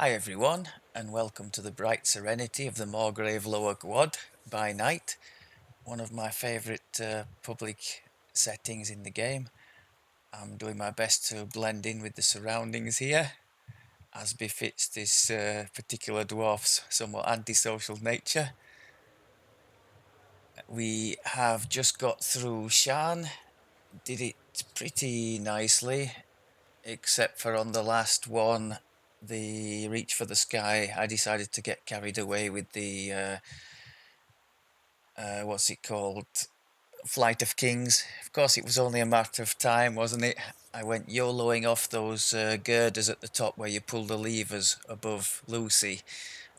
Hi everyone, and welcome to the bright serenity of the Morgrave Lower Gwod by night, one of my favourite public settings in the game. I'm doing my best to blend in with the surroundings here, as befits this particular dwarf's somewhat antisocial nature. We have just got through Shan, did it pretty nicely, except for on the last one, the Reach for the Sky. I decided to get carried away with the what's it called? Flight of Kings. Of course, it was only a matter of time, wasn't it? I went YOLOing off those girders at the top where you pull the levers above Lucy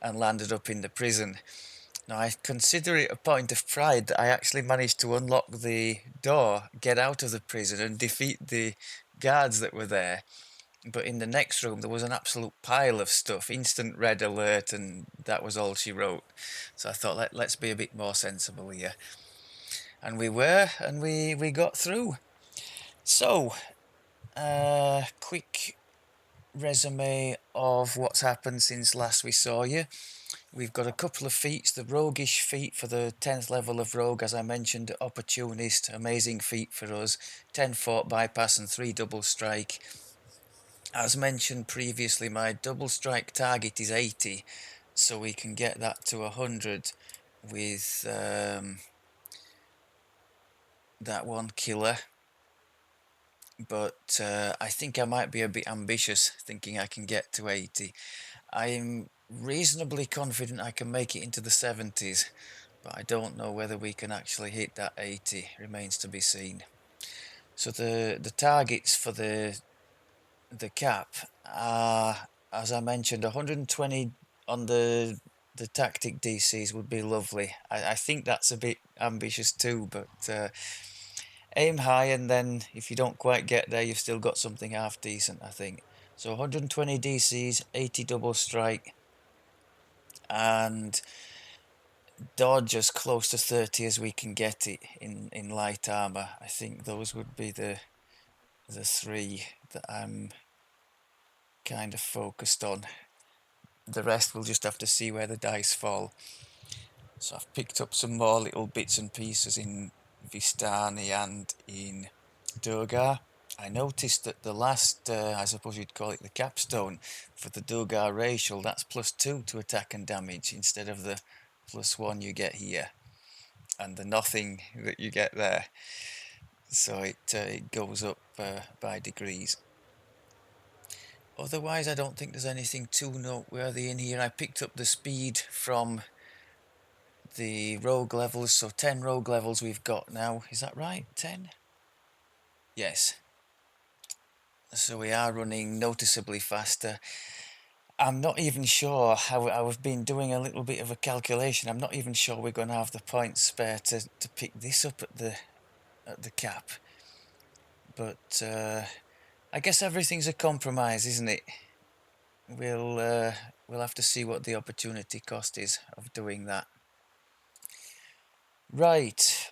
and landed up in the prison. Now, I consider it a point of pride that I actually managed to unlock the door, get out of the prison, and defeat the guards that were there. But in the next room, there was an absolute pile of stuff, instant red alert, and that was all she wrote. So I thought, let's be a bit more sensible here. And we were, and we got through. So, quick resume of what's happened since last we saw you. We've got a couple of feats. The roguish feat for the 10th level of rogue, as I mentioned, opportunist, amazing feat for us. 10 fort bypass and 3 double strike. As mentioned previously, my double strike target is 80, so we can get that to 100 with that one killer. But I think I might be a bit ambitious, thinking I can get to 80. I'm reasonably confident I can make it into the 70s, but I don't know whether we can actually hit that 80. Remains to be seen. So the targets for the cap are, as I mentioned, 120 on the tactic DCs would be lovely. I think that's a bit ambitious too, but aim high, and then if you don't quite get there, you've still got something half decent, I think. So 120 DCs, 80 double strike, and dodge as close to 30 as we can get it in light armor. I think those would be the three that I'm kind of focused on. The rest we'll just have to see where the dice fall. So I've picked up some more little bits and pieces in Vistani and in Duergar. I noticed that the last, I suppose you'd call it the capstone, for the Duergar racial, that's +2 to attack and damage instead of the +1 you get here, and the nothing that you get there. So it goes up by degrees. Otherwise, I don't think there's anything too noteworthy in here. I picked up the speed from the rogue levels, so 10 rogue levels we've got now. Is that right? 10? Yes. So we are running noticeably faster. I'm not even sure how I've been doing a little bit of a calculation. I'm not even sure we're going to have the points spare to pick this up at the cap. But I guess everything's a compromise, isn't it? We'll have to see what the opportunity cost is of doing that. Right.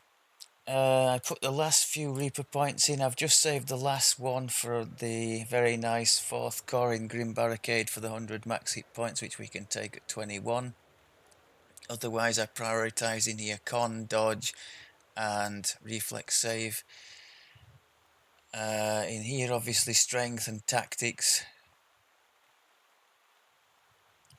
I put the last few Reaper points in. I've just saved the last one for the very nice 4th core in Grim Barricade for the 100 max hit points, which we can take at 21. Otherwise, I prioritise in here con, dodge, and reflex save. In here, obviously, strength and tactics.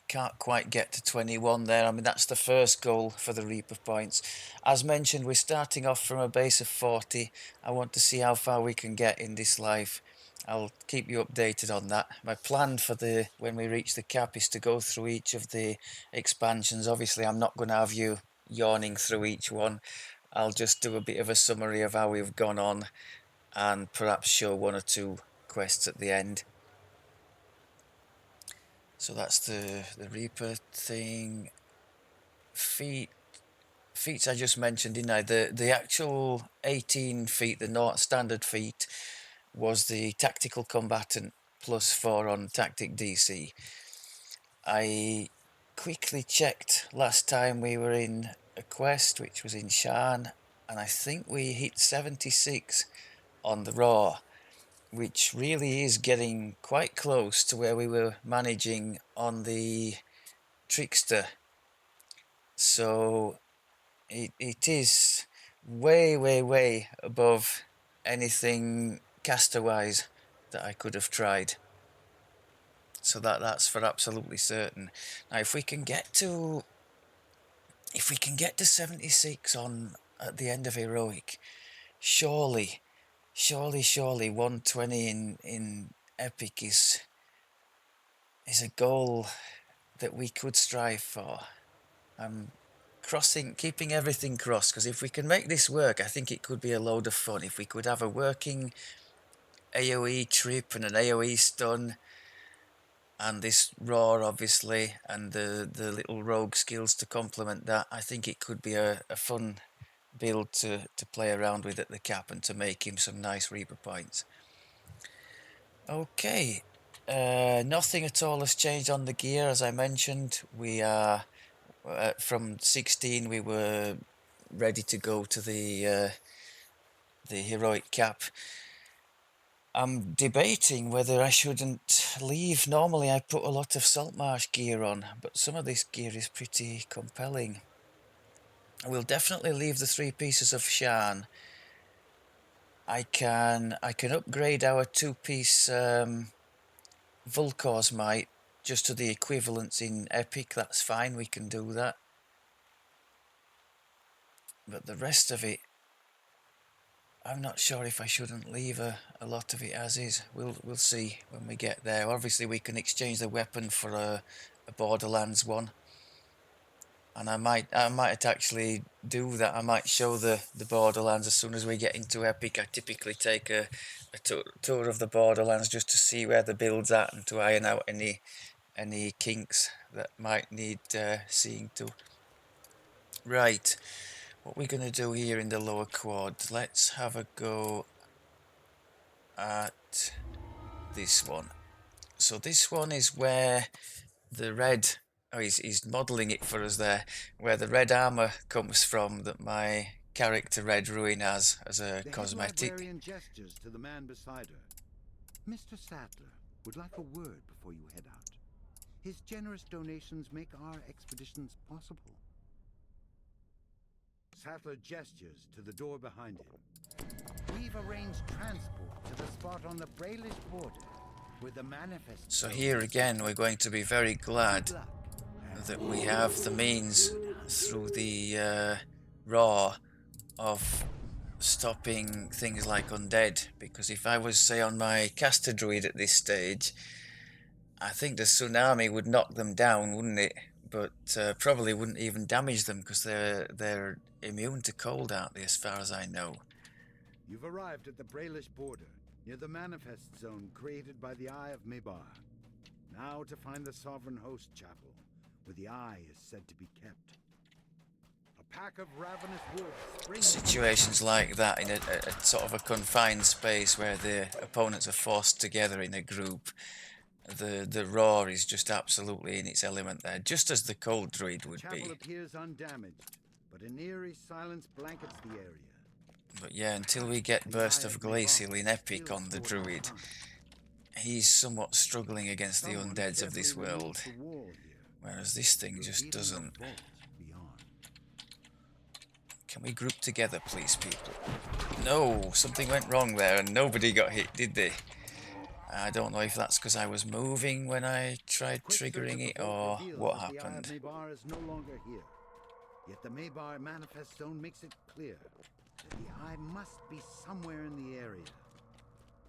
Can't quite get to 21 there. I mean, that's the first goal for the Reaper points. As mentioned, we're starting off from a base of 40. I want to see how far we can get in this life. I'll keep you updated on that. My plan for when we reach the cap is to go through each of the expansions. Obviously, I'm not going to have you yawning through each one. I'll just do a bit of a summary of how we've gone on and perhaps show 1 or 2 quests at the end. So that's the Reaper thing. Feats I just mentioned, didn't I? The actual 18 feet, the not standard feat, was the tactical combatant +4 on tactic DC. I quickly checked last time we were in a quest, which was in Shan, and I think we hit 76 on the raw. which really is getting quite close to where we were managing on the Trickster. So it is way above anything caster-wise that I could have tried. So that's for absolutely certain. Now if we can get to 76 on at the end of heroic, surely 120 in epic is a goal that we could strive for. I'm keeping everything crossed, because if we can make this work, I think it could be a load of fun. If we could have a working AoE trip and an AoE stun, and this roar obviously, and the little rogue skills to complement that, I think it could be a fun build to play around with at the cap and to make him some nice Reaper points. Okay, nothing at all has changed on the gear. As I mentioned, we are from 16 we were ready to go to the heroic cap. I'm debating whether I shouldn't leave. Normally I put a lot of Saltmarsh gear on, but some of this gear is pretty compelling. I will definitely leave the 3 pieces of Shan. I can upgrade our 2-piece Vulcor's Might just to the equivalents in epic. That's fine, we can do that. But the rest of it, I'm not sure if I shouldn't leave a lot of it as is. We'll see when we get there. Obviously we can exchange the weapon for a Borderlands one, and I might actually do that. I might show the Borderlands as soon as we get into epic. I typically take a tour of the Borderlands just to see where the build's at and to iron out any kinks that might need seeing to. Right, what we're going to do here in the lower quad, let's have a go at this one. So this one is where the red, oh, he's modelling it for us there, where the red armour comes from that my character Red Ruin has as a cosmetic. Gestures to the man beside her. Mr. Sattler would like a word before you head out. His generous donations make our expeditions possible. Sattler gestures to the door behind him. We've arranged transport to the spot on the Braelish border where the manifest. So here again we're going to be very glad that we have the means through the raw of stopping things like undead, because if I was, say, on my caster druid at this stage, I think the tsunami would knock them down, wouldn't it? But probably wouldn't even damage them, because they're immune to cold, aren't they, as far as I know. You've arrived at the Braelish border, near the manifest zone created by the Eye of Mebar. Now to find the Sovereign Host Chapel, where the Eye is said to be kept. A pack of ravenous wolves. Situations like that in a sort of a confined space where the opponents are forced together in a group, the roar is just absolutely in its element there, just as the cold druid would be. The chapel appears undamaged, but an eerie silence blankets the area. But yeah, until we get Burst of Glacial in epic on the druid, he's somewhat struggling against the undeads of this world, whereas this thing just doesn't. Can we group together, please, people? No, something went wrong there and nobody got hit, did they? I don't know if that's because I was moving when I tried triggering it or what happened. The Eye of Mebar is no longer here. Yet the Mebar manifest zone makes it clear that the Eye must be somewhere in the area.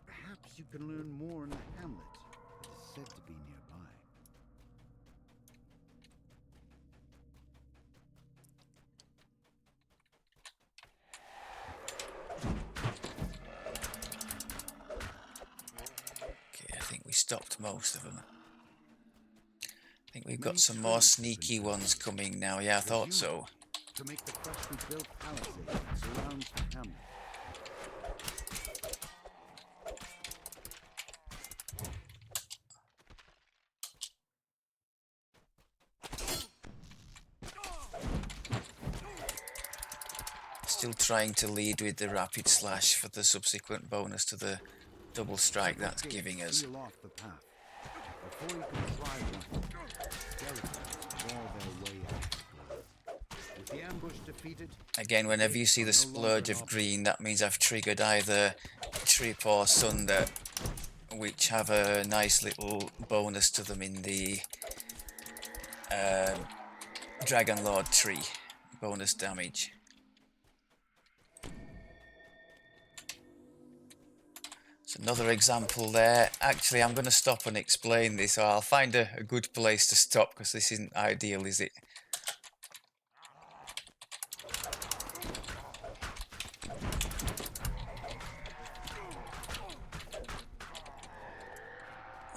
Perhaps you can learn more in the hamlet that is said to be nearby. Okay, I think we stopped most of them. I think we've got some more sneaky ones coming now. Yeah, I thought so. To make the freshly built palisade that surrounds the hamlet. Still trying to lead with the rapid slash for the subsequent bonus to the double strike Several that's gates giving us. seal off the path. Before you can try one, skeletons claw their way out. With the ambush defeated, Again, whenever you see the splurge of green, that means I've triggered either Trip or Sunder, which have a nice little bonus to them in the Dragon Lord tree. Bonus damage. So another example there. Actually, I'm going to stop and explain this, or I'll find a good place to stop, because this isn't ideal, is it?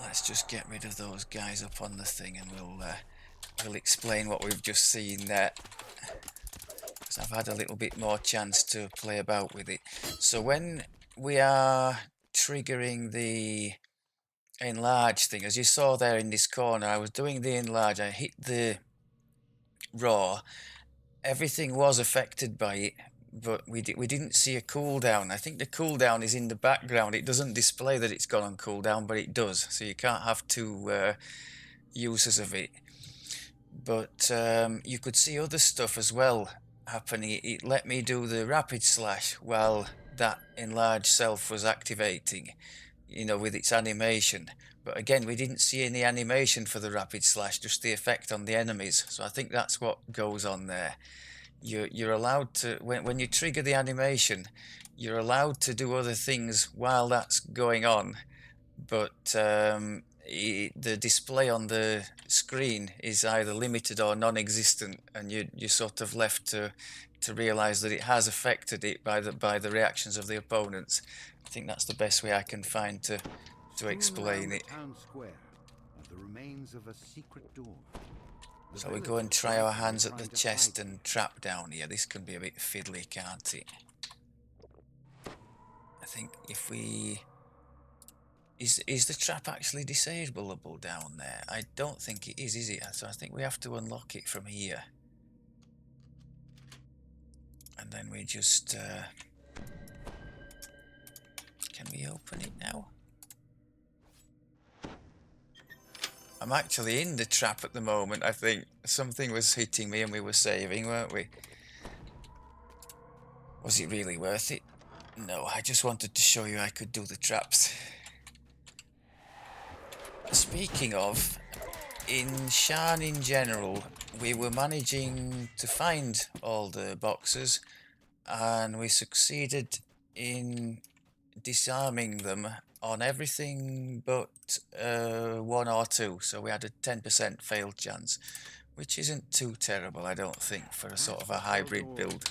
Let's just get rid of those guys up on the thing, and we'll explain what we've just seen there, because I've had a little bit more chance to play about with it. So when we are triggering the enlarge thing, as you saw there in this corner, I was doing the enlarge, I hit the raw, everything was affected by it, but we didn't see a cooldown. I think the cooldown is in the background. It doesn't display that it's gone on cooldown, but it does, so you can't have two uses of it. But you could see other stuff as well happening. It let me do the rapid slash while that enlarged self was activating, you know, with its animation. But again, we didn't see any animation for the rapid slash, just the effect on the enemies. So I think that's what goes on there. You're allowed to, when you trigger the animation, you're allowed to do other things while that's going on, but the display on the screen is either limited or non-existent, and you're sort of left to realize that it has affected it by the reactions of the opponents. I think that's the best way I can find to explain it. Town square are the remains of a secret door. So we go and try our hands at the chest and trap down here. This can be a bit fiddly, can't it? I think if we... Is the trap actually disableable down there? I don't think it is it? So I think we have to unlock it from here. And then we just... Can we open it now? I'm actually in the trap at the moment, I think. Something was hitting me and we were saving, weren't we? Was it really worth it? No, I just wanted to show you I could do the traps. Speaking of, in Shan in general, we were managing to find all the boxes, and we succeeded in disarming them on everything but one or two, so we had a 10% fail chance, which isn't too terrible, I don't think, for a sort of a hybrid build.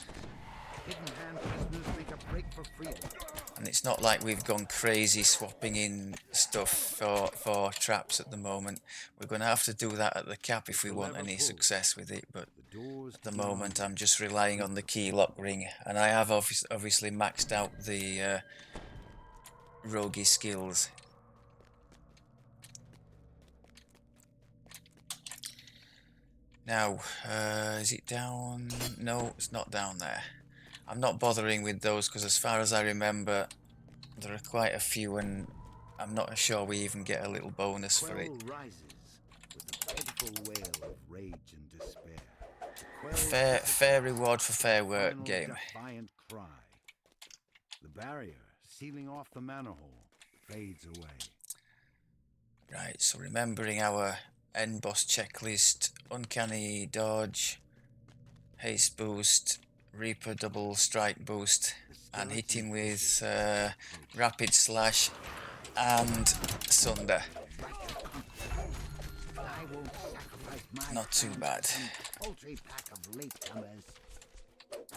And it's not like we've gone crazy swapping in stuff for traps at the moment. We're going to have to do that at the cap if we want any success with it, but at the moment I'm just relying on the key lock ring, and I have obviously maxed out the roguey skills. Now, is it down? No, it's not down there. I'm not bothering with those because as far as I remember, there are quite a few, and I'm not sure we even get a little bonus for it. Fair reward for fair work, game. The barrier sealing off the manor hall fades away. Right, so remembering our end boss checklist: uncanny dodge, haste boost, Reaper double strike boost, and hitting with rapid slash and sunder. Not too bad.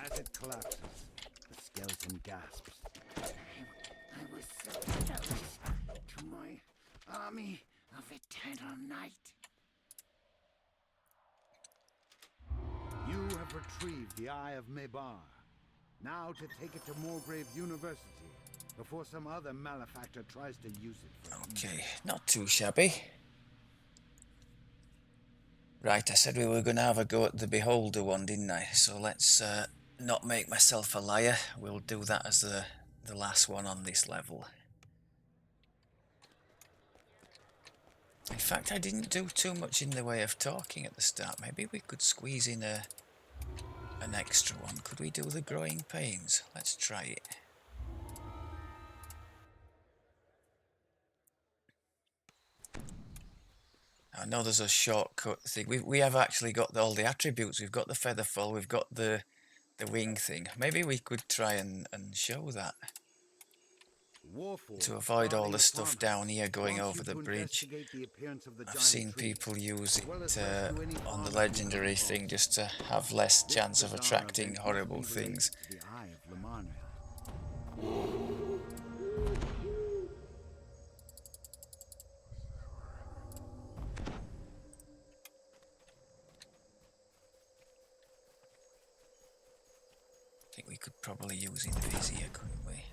As it collapses, the skeleton gasps. I was so close to my army of eternal night. You have retrieved the Eye of Mebar. Now to take it to Morgrave University before some other malefactor tries to use it. Okay, not too shabby. Right, I said we were going to have a go at the Beholder one, didn't I? So let's not make myself a liar. We'll do that as the last one on this level. In fact, I didn't do too much in the way of talking at the start. Maybe we could squeeze in an extra one. Could we do the growing pains? Let's try it. I know there's a shortcut thing. We have actually got all the attributes. We've got the feather fall. We've got the wing thing. Maybe we could try and show that to avoid all the stuff down here going over the bridge. I've seen people use it on the legendary thing just to have less chance of attracting horrible things. The Eye of Lamania. I think we could probably use invis here, couldn't we?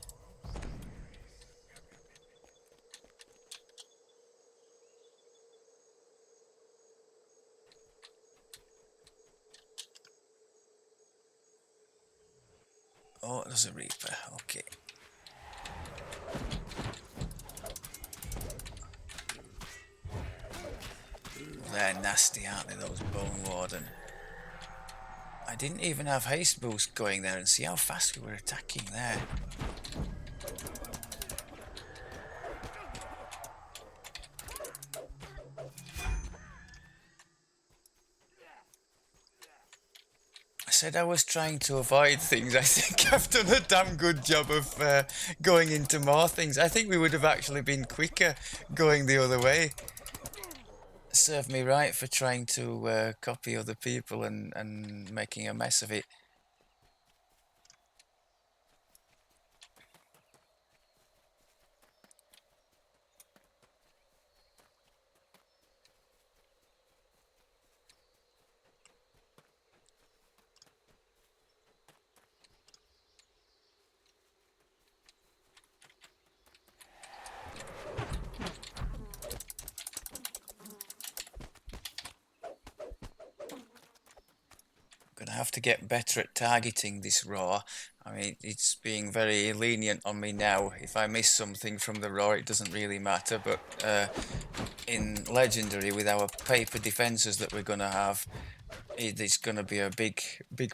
Oh, there's a Reaper. Okay. They're nasty, aren't they, those Bone Warden? I didn't even have haste boost going there, and see how fast we were attacking there. I said I was trying to avoid things. I think I've done a damn good job of going into more things. I think we would have actually been quicker going the other way. Served me right for trying to copy other people and making a mess of it. Gonna have to get better at targeting this raw. I mean, it's being very lenient on me now. If I miss something from the raw, it doesn't really matter. But in Legendary, with our paper defenses that we're gonna have, it's gonna be a big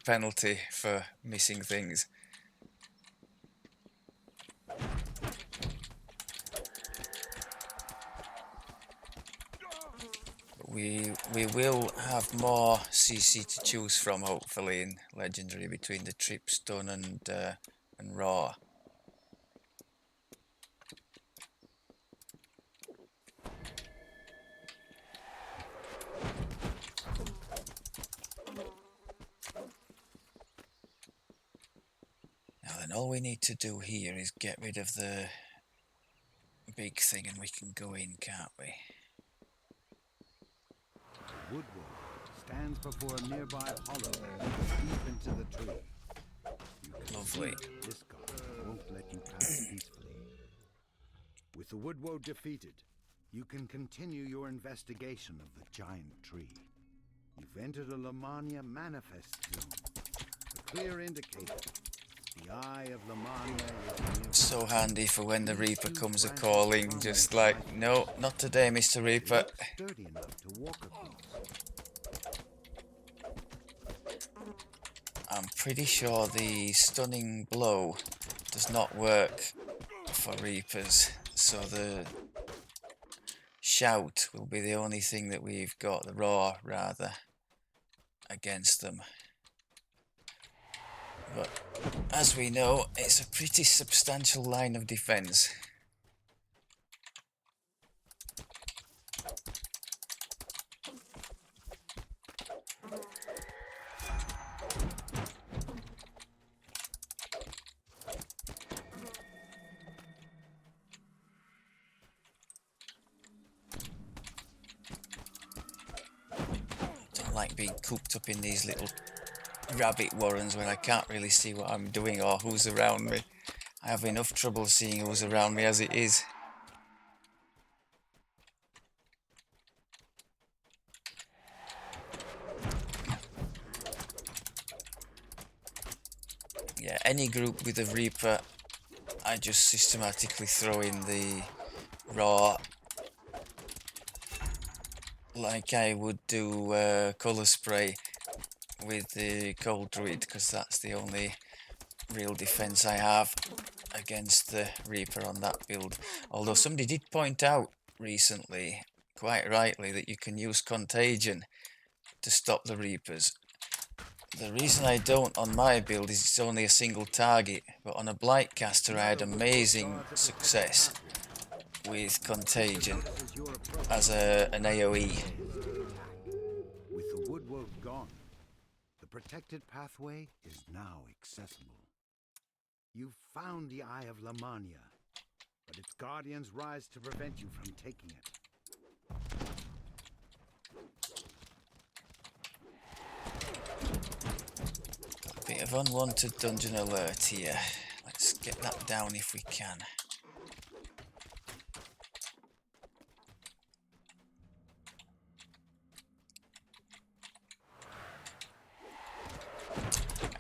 penalty for missing things. We will have more CC to choose from, hopefully, in Legendary between the Trip, Stun and Raw. Now then, all we need to do here is get rid of the big thing and we can go in, can't we? Woodward stands before a nearby hollow deep into the tree. Lovely. This guard won't let you pass peacefully. With the Woodwoe defeated, you can continue your investigation of the giant tree. You've entered a Lamania manifest zone, a clear indicator. The Eye of Lamania is so handy for when the Reaper comes a-calling, just like, no, not today, Mr. Reaper. sturdy enough to walk across. I'm pretty sure the stunning blow does not work for Reapers, so the shout will be the only thing that we've got, the raw rather, against them. But as we know, it's a pretty substantial line of defense. Don't like being cooped up in these little rabbit warrens when I can't really see what I'm doing or who's around me. I have enough trouble seeing who's around me as it is. Yeah, any group with a Reaper, I just systematically throw in the raw like I would do colour spray with the cold druid, because that's the only real defense I have against the Reaper on that build. Although somebody did point out recently, quite rightly, that you can use Contagion to stop the Reapers. The reason I don't on my build is it's only a single target, but on a Blightcaster I had amazing success with Contagion as an AoE. With the woodwork gone, the protected pathway is now accessible. You've found the Eye of Lamania, but its guardians rise to prevent you from taking it. A bit of unwanted dungeon alert here. Let's get that down if we can.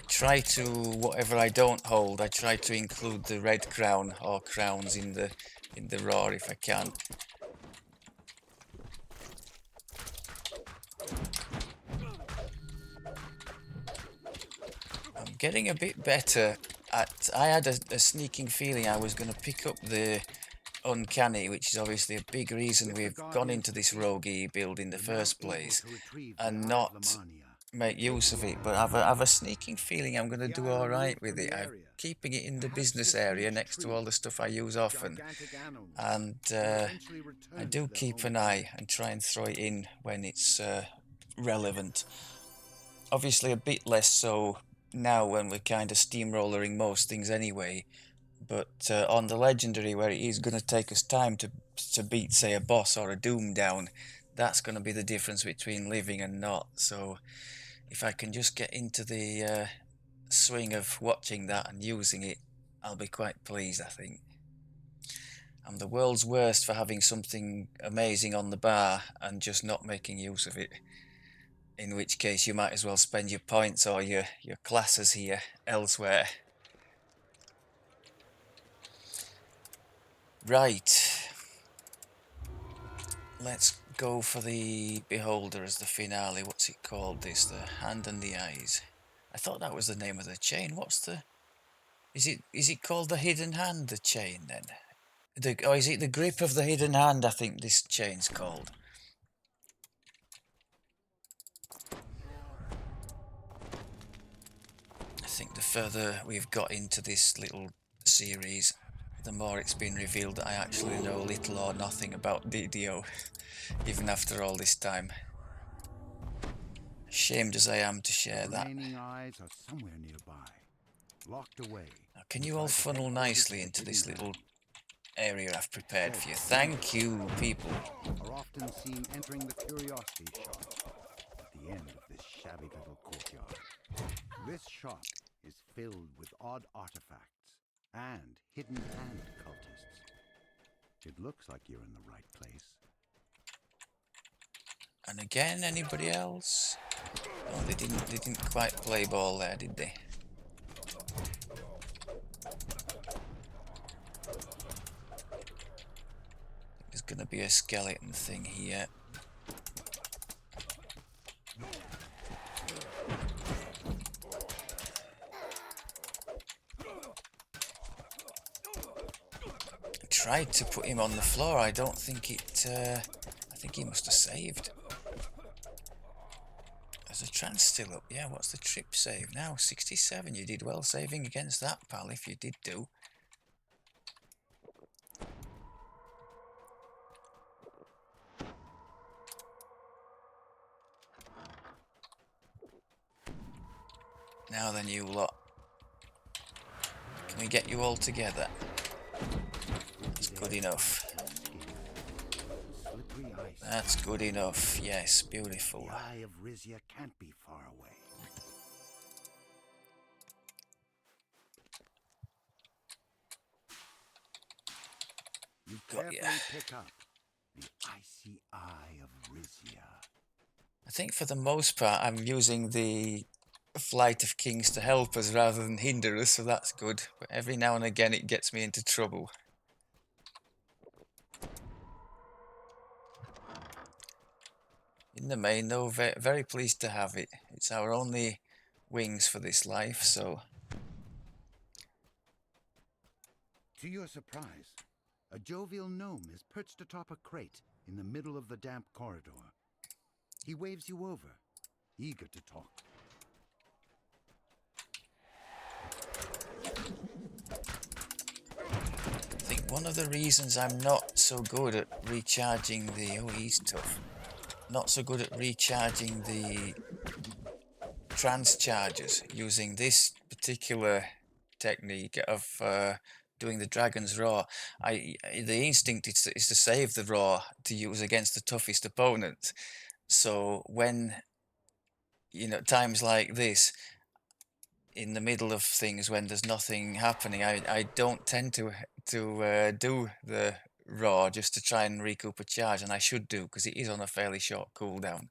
Try to, whatever I don't hold, I try to include the red crown or crowns in the raw if I can. I'm getting a bit better at... I had a sneaking feeling I was going to pick up the uncanny, which is obviously a big reason we've gone into this roguey build in the first place, and not make use of it, but I've a sneaking feeling I'm going to do alright with it. I'm keeping it in the business area next to all the stuff I use often, and I do keep an eye and try and throw it in when it's relevant. Obviously a bit less so now when we're kind of steamrollering most things anyway, but on the legendary, where it is going to take us time to beat, say, a boss or a doom down, that's going to be the difference between living and not. So if I can just get into the swing of watching that and using it, I'll be quite pleased, I think. I'm the world's worst for having something amazing on the bar and just not making use of it. In which case you might as well spend your points or your classes here elsewhere. Right. Let's go for the Beholder as the finale. What's it called this? The Hand and the Eyes. I thought that was the name of the chain. What's the... Is it called the Hidden Hand, the chain, then? Or is it the Grip of the Hidden Hand, I think this chain's called. I think the further we've got into this little series, the more it's been revealed that I actually know little or nothing about DDO, even after all this time. Ashamed as I am to share that. The remaining eyes are somewhere nearby, locked away. Now, can you all funnel nicely into this little area I've prepared for you? Thank you, people. Are often seen entering the curiosity shop at the end of this shabby little courtyard. This shop is filled with odd artifacts and hidden hand cultists. It looks like you're in the right place. And again, anybody else? Oh, they didn't quite play ball there, did they? There's gonna be a skeleton thing here. I tried to put him on the floor. I don't think it... I think he must have saved. There's a trance still up. Yeah, what's the trip save now? 67. You did well saving against that, pal, if you did do. Now then, you lot. Can we get you all together? That's good enough. That's good enough. Yes, beautiful. The Eye of Rizia can't be far away. You carefully pick up the icy Eye of Rizia. I think for the most part I'm using the Flight of Kings to help us rather than hinder us, so that's good. But every now and again it gets me into trouble. In the main, though, very pleased to have it. It's our only wings for this life, so... To your surprise, a jovial gnome is perched atop a crate in the middle of the damp corridor. He waves you over, eager to talk. I think one of the reasons I'm not so good at recharging the... Oh, he's tough. Not so good at recharging the trance charges using this particular technique of doing the dragon's roar. The instinct is to save the roar to use against the toughest opponent. So when, you know, times like this, in the middle of things when there's nothing happening, I don't tend to do the roar just to try and recoup a charge, and I should do because it is on a fairly short cooldown,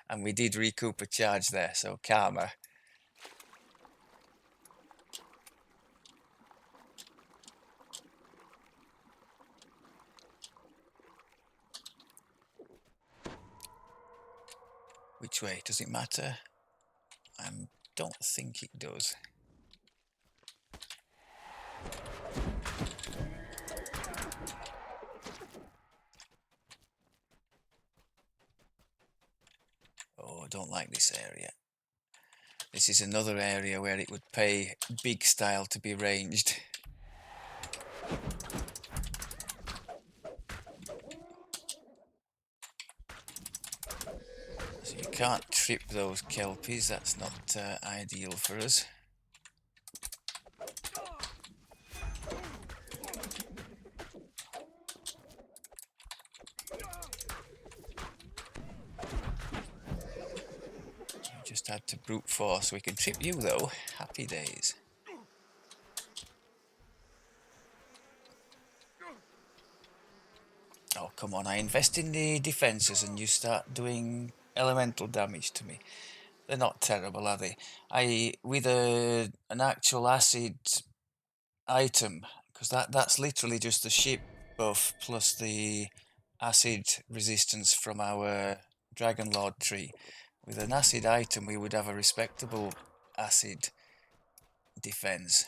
and we did recoup a charge there, so karma. Which way? Does it matter? I don't think it does. Oh, I don't like this area. This is another area where it would pay big style to be ranged. So you can't trip those kelpies, that's not ideal for us. Just had to brute force. We can trip you though. Happy days. Oh, come on. I invest in the defenses and you start doing elemental damage to me. They're not terrible, are they? With an actual acid item, because that's literally just the ship buff plus the acid resistance from our Dragon Lord tree. With an acid item, we would have a respectable acid defense.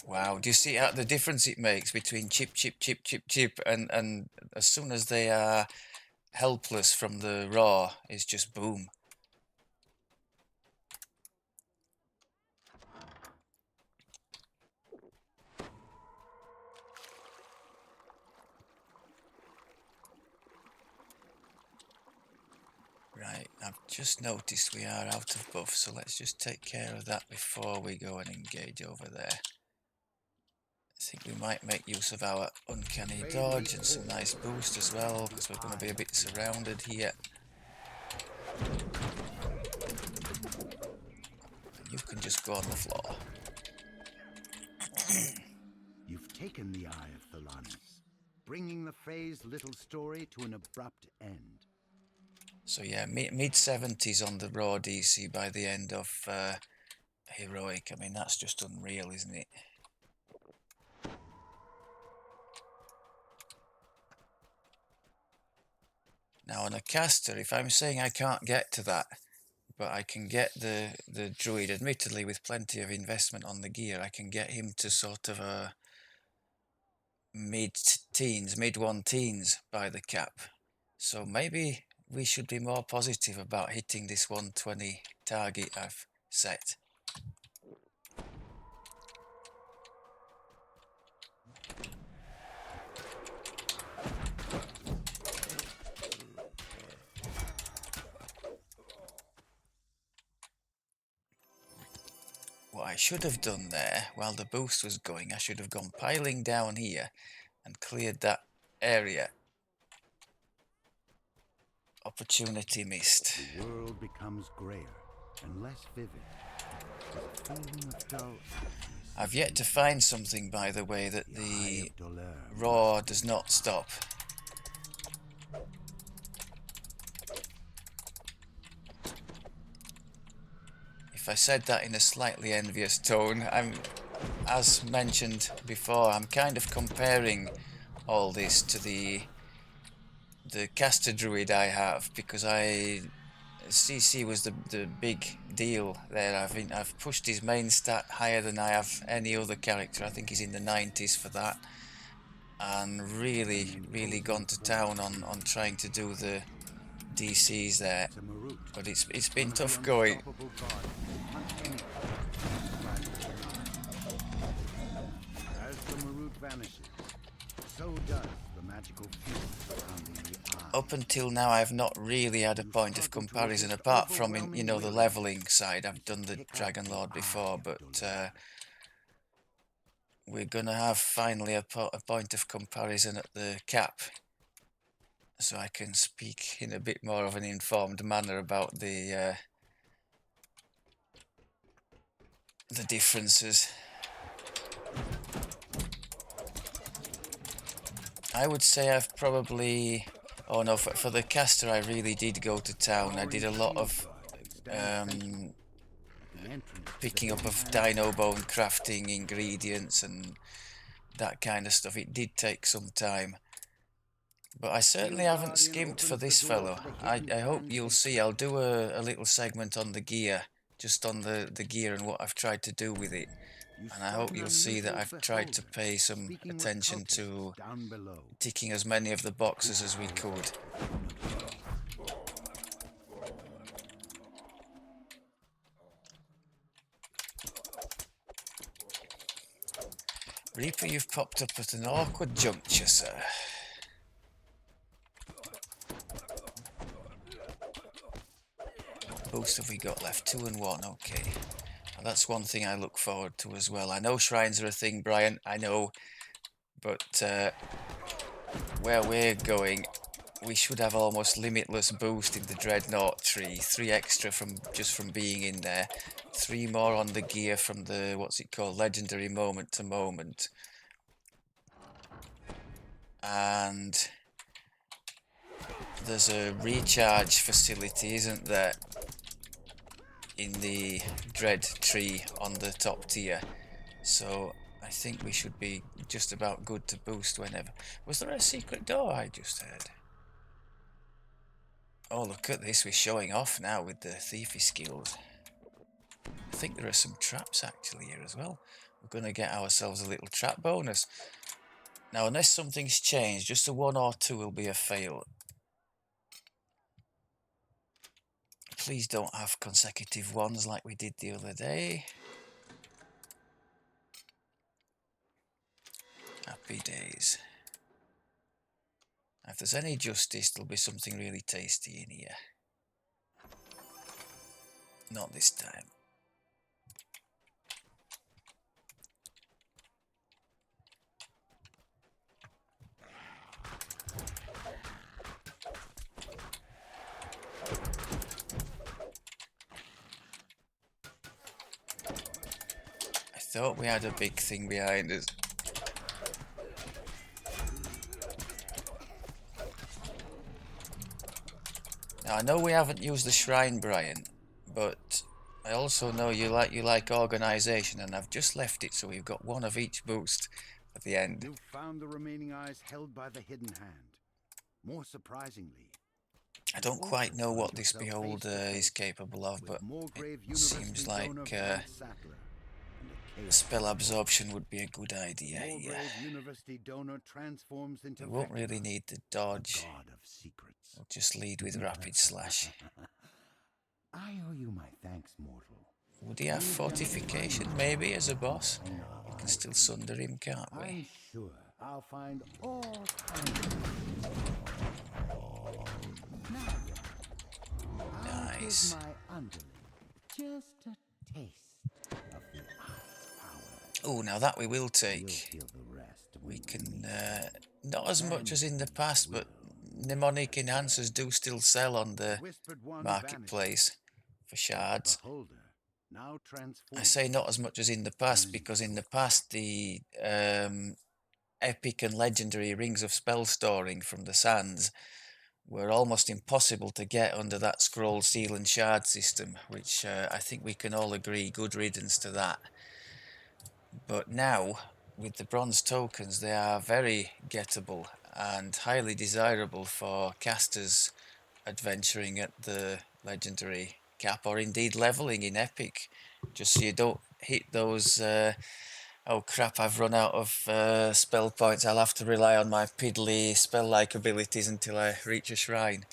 Wow, do you see the difference it makes between chip, chip, chip, chip, chip, and as soon as they are helpless from the raw, it's just boom. Right, I've just noticed we are out of buff, so let's just take care of that before we go and engage over there. I think we might make use of our uncanny dodge and some nice boost as well, because we're going to be a bit surrounded here. And you can just go on the floor. You've taken the Eye of Thalanis, bringing the Fae's little story to an abrupt end. So yeah, mid-70s on the raw DC by the end of Heroic. I mean, that's just unreal, isn't it? Now on a caster, if I'm saying I can't get to that, but I can get the druid, admittedly with plenty of investment on the gear, I can get him to sort of a mid-teens, mid-1-teens by the cap. So maybe we should be more positive about hitting this 120 target I've set. What I should have done there, while the boost was going, I should have gone piling down here and cleared that area. Opportunity missed. The world becomes grayer and less vivid, with a feeling of dull emptiness. I've yet to find something, by the way, that the roar does not stop. If I said that in a slightly envious tone, as mentioned before, I'm kind of comparing all this to the caster druid I have, because CC was the big deal there. I've pushed his main stat higher than I have any other character. I think he's in the 90s for that, and really gone to town on trying to do the DCs there. But it's been tough going. As the Marut vanishes, so does the magical field surrounding the eye. Up until now, I've not really had a point of comparison apart from, you know, the leveling side. I've done the Dragon Lord before, but we're gonna have finally a point of comparison at the cap, so I can speak in a bit more of an informed manner about the differences. I would say I've probably... Oh no, for the caster I really did go to town. I did a lot of picking up of dino bone crafting ingredients and that kind of stuff. It did take some time. But I certainly haven't skimped for this fellow. I hope you'll see. I'll do a little segment on the gear, just on the gear and what I've tried to do with it. And I hope you'll see that I've tried to pay some attention to ticking as many of the boxes as we could. Reaper, you've popped up at an awkward juncture, sir. What boost have we got left? 2 and 1, okay. Well, that's one thing I look forward to as well. I know shrines are a thing, Brian, I know. But where we're going, we should have almost limitless boost in the Dreadnought tree. 3 extra just from being in there. 3 more on the gear from the, what's it called, legendary moment to moment. And there's a recharge facility, isn't there, in the Dread tree on the top tier. So I think we should be just about good to boost whenever. Was there a secret door I just heard? Oh, look at this, we're showing off now with the thiefy skills. I think there are some traps actually here as well. We're going to get ourselves a little trap bonus. Now, unless something's changed, just a 1 or 2 will be a fail. Please don't have consecutive 1s like we did the other day. Happy days. If there's any justice, there'll be something really tasty in here. Not this time. I thought we had a big thing behind us. Now, I know we haven't used the shrine, Brian, but I also know you like organisation, and I've just left it so we've got 1 of each boost at the end. You've found the remaining eyes held by the hidden hand. More surprisingly, I don't quite know what this beholder is capable of, but it seems like spell absorption would be a good idea here. We won't really need the dodge. We'll just lead with rapid slash. I owe you my thanks, mortal. Would he have fortification maybe as a boss? We can still sunder him, can't we? I'm sure I'll find all Nice. my underling just a taste of the eye's power. Oh, now that we will You'll take. feel the rest. We can, not as much as in the past, but mnemonic enhancers do still sell on the marketplace for shards. I say not as much as in the past because in the past the epic and legendary rings of spell storing from the sands were almost impossible to get under that scroll, seal and shard system, which I think we can all agree, good riddance to that. But now with the bronze tokens, they are very gettable and highly desirable for casters adventuring at the legendary cap, or indeed leveling in epic, just so you don't hit those oh crap, I've run out of spell points, I'll have to rely on my piddly spell-like abilities until I reach a shrine.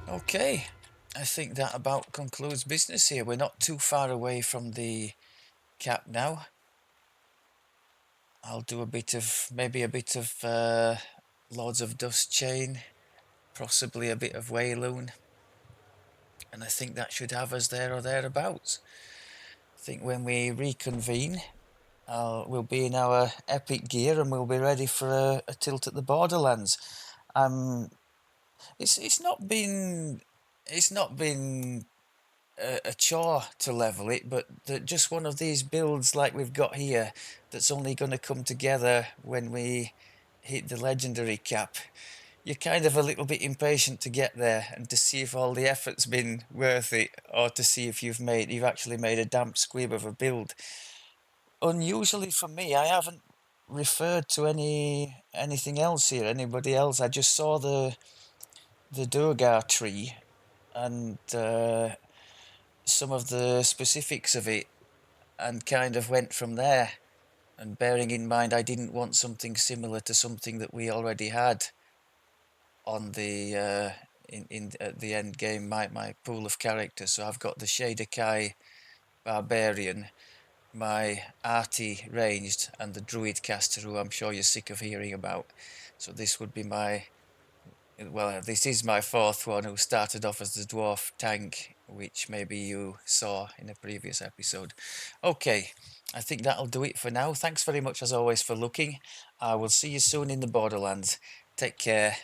Okay, I think that about concludes business here. We're not too far away from the cap now. I'll do a bit of, maybe a bit of Lords of Dust Chain, possibly a bit of Wayloon, and I think that should have us there or thereabouts. I think when we reconvene, we'll be in our epic gear and we'll be ready for a tilt at the Borderlands. It's not been a chore to level it, but just one of these builds like we've got here that's only going to come together when we hit the legendary cap. You're kind of a little bit impatient to get there and to see if all the effort's been worth it, or to see if you've actually made a damp squib of a build. Unusually for me, I haven't referred to anything else here. Anybody else? I just saw the Duergar tree and some of the specifics of it, and kind of went from there. And bearing in mind, I didn't want something similar to something that we already had on the in at the end game, my pool of characters. So I've got the Shader Barbarian, my Arty ranged, and the Druid caster, who I'm sure you're sick of hearing about. So this would be my, well, this is my fourth one, who started off as the Dwarf tank, which maybe you saw in a previous episode. Okay, I think that'll do it for now. Thanks very much as always for looking. I will see you soon in the Borderlands. Take care.